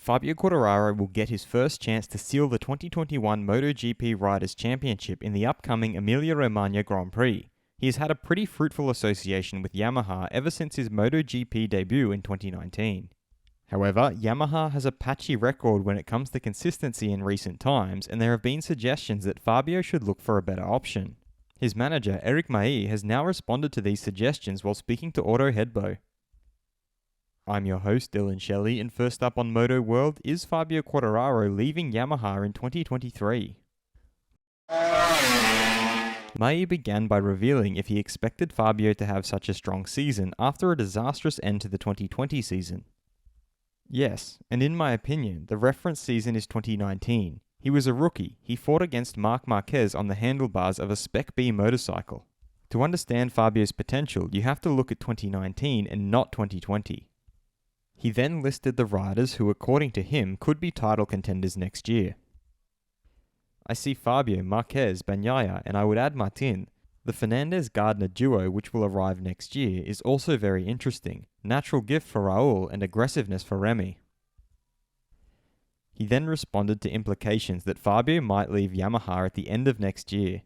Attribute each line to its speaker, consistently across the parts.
Speaker 1: Fabio Quartararo will get his first chance to seal the 2021 MotoGP Riders Championship in the upcoming Emilia-Romagna Grand Prix. He has had a pretty fruitful association with Yamaha ever since his MotoGP debut in 2019. However, Yamaha has a patchy record when it comes to consistency in recent times, and there have been suggestions that Fabio should look for a better option. His manager, Éric Mahé, has now responded to these suggestions while speaking to Autohebdo. I'm your host, Dillon Shelley, and first up on Moto World is Fabio Quartararo leaving Yamaha in 2023. Mahé began by revealing if he expected Fabio to have such a strong season after a disastrous end to the 2020 season. Yes, and in my opinion, the reference season is 2019. He was a rookie. He fought against Marc Marquez on the handlebars of a spec-B motorcycle. To understand Fabio's potential, you have to look at 2019 and not 2020. He then listed the riders who, according to him, could be title contenders next year. I see Fabio, Marquez, Bagnaia, and I would add Martin. The Fernandez-Gardner duo, which will arrive next year, is also very interesting. Natural gift for Raul and aggressiveness for Remy. He then responded to implications that Fabio might leave Yamaha at the end of next year.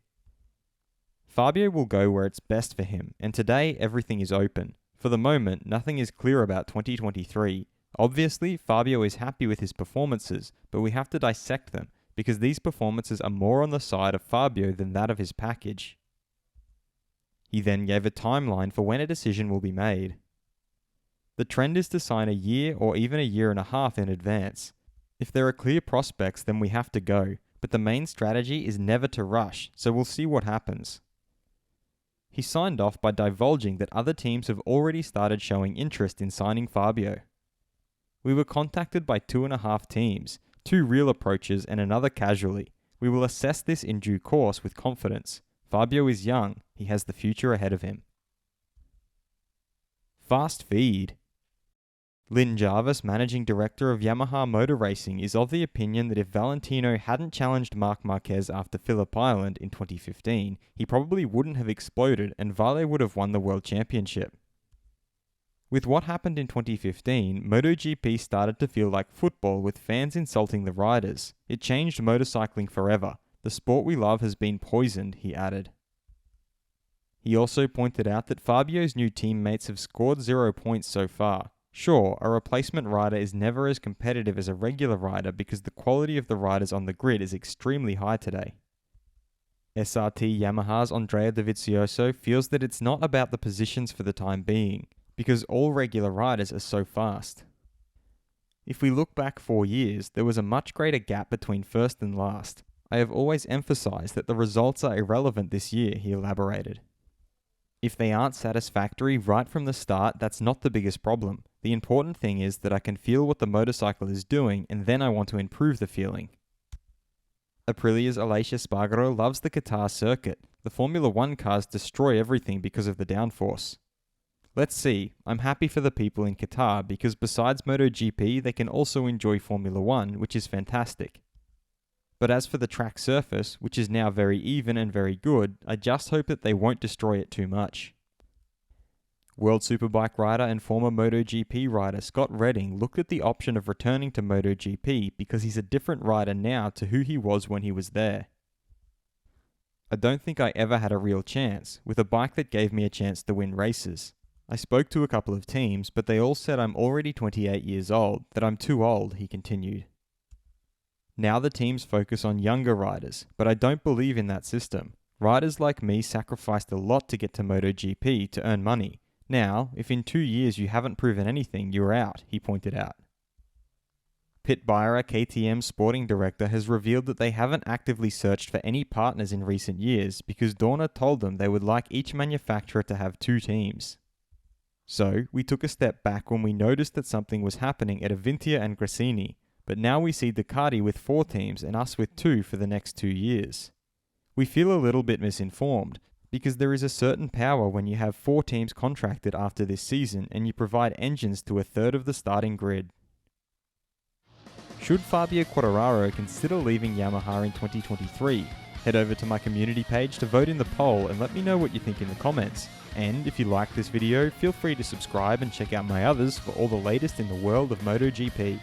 Speaker 1: Fabio will go where it's best for him, and today everything is open. For the moment, nothing is clear about 2023. Obviously, Fabio is happy with his performances, but we have to dissect them, because these performances are more on the side of Fabio than that of his package. He then gave a timeline for when a decision will be made. The trend is to sign a year or even a year and a half in advance. If there are clear prospects, then we have to go, but the main strategy is never to rush, so we'll see what happens. He signed off by divulging that other teams have already started showing interest in signing Fabio. We were contacted by 2.5 teams, 2 real approaches and another casually. We will assess this in due course with confidence. Fabio is young, he has the future ahead of him. Fast feed. Lynn Jarvis, managing director of Yamaha Motor Racing, is of the opinion that if Valentino hadn't challenged Marc Marquez after Phillip Island in 2015, he probably wouldn't have exploded and Vale would have won the World Championship. With what happened in 2015, MotoGP started to feel like football with fans insulting the riders. It changed motorcycling forever. The sport we love has been poisoned, he added. He also pointed out that Fabio's new teammates have scored 0 points so far. Sure, a replacement rider is never as competitive as a regular rider because the quality of the riders on the grid is extremely high today. SRT Yamaha's Andrea Dovizioso feels that it's not about the positions for the time being, because all regular riders are so fast. If we look back 4 years, there was a much greater gap between first and last. I have always emphasized that the results are irrelevant this year, he elaborated. If they aren't satisfactory right from the start, that's not the biggest problem. The important thing is that I can feel what the motorcycle is doing and then I want to improve the feeling. Aprilia's Aleix Espargaro loves the Qatar circuit. The Formula 1 cars destroy everything because of the downforce. Let's see, I'm happy for the people in Qatar because besides MotoGP they can also enjoy Formula 1, which is fantastic. But as for the track surface, which is now very even and very good, I just hope that they won't destroy it too much. World Superbike rider and former MotoGP rider Scott Redding looked at the option of returning to MotoGP because he's a different rider now to who he was when he was there. I don't think I ever had a real chance, with a bike that gave me a chance to win races. I spoke to a couple of teams, but they all said I'm already 28 years old, that I'm too old, he continued. Now the teams focus on younger riders, but I don't believe in that system. Riders like me sacrificed a lot to get to MotoGP to earn money. Now, if in 2 years you haven't proven anything, you're out, he pointed out. Pit Beyer, KTM's sporting director, has revealed that they haven't actively searched for any partners in recent years because Dorna told them they would like each manufacturer to have 2 teams. So, we took a step back when we noticed that something was happening at Avintia and Gresini. But now we see Ducati with 4 teams and us with 2 for the next 2 years. We feel a little bit misinformed, because there is a certain power when you have 4 teams contracted after this season and you provide engines to a third of the starting grid. Should Fabio Quartararo consider leaving Yamaha in 2023? Head over to my community page to vote in the poll and let me know what you think in the comments. And if you like this video, feel free to subscribe and check out my others for all the latest in the world of MotoGP.